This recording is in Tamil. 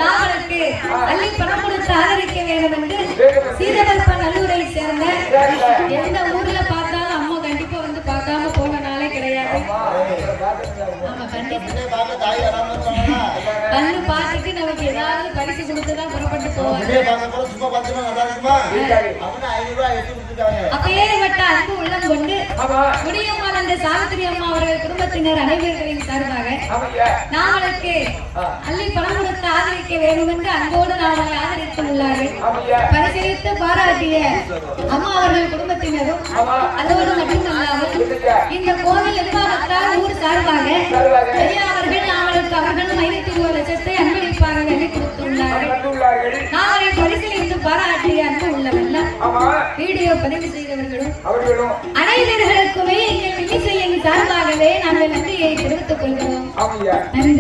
நாவலுக்கு அள்ளி பணம் கொடுத்து ஆதரிக்க வேண்டும் என்று சீதவல்ப நல்லூரை சேர்ந்த எந்த ஊர்ல பார்த்தாலும் அம்மா கண்டிப்பா வந்து பார்க்காம போன நாளே கிடையாது. ஆமா கண்டிப்பா கண்ணு பார்த்துட்டு நமக்கு ஏதாவது பரிசு கொடுத்துதான் புறப்பட்டு போவாங்க. அப்பேற்பட்ட அன்பு உள்ளம் கொண்டு முடியம்மாள் அந்த சாவித்திரி அம்மா அவர்கள் குடும்பத்தினர் அனைவர்களின் சார்பாக நாவலுக்கு அள்ளி பணம் கொடுத்து ஆதரிக்க வேண்டும் என்று அன்போடு நாவலை ஆதரித்து உள்ளார்கள். பரிசீலித்து பாராட்டிய அம்மா அவர்கள் குடும்பத்தினரும் அதோடு மட்டுமல்லாமல் இந்த கோவில் நிர்வாகத்தால் ஊர் சார்பாக ஐயா அவர்கள் நாவலுக்கு அவர்கள் 1,20 லட்சத்தை அன்பளிப்பாக வெளி கொடுத்துள்ளார்கள். நாவலை பரிசீலித்து பாராட்டிய அன்பு உள்ளவெல்லாம் வீடியோ பதிவு செய்தவர்களும் அனைவர்களுக்குமே எங்கள் விஜய் சார்பாகவே நாங்கள் நன்றியை தெரிவித்துக் கொள்கிறோம். நன்றி.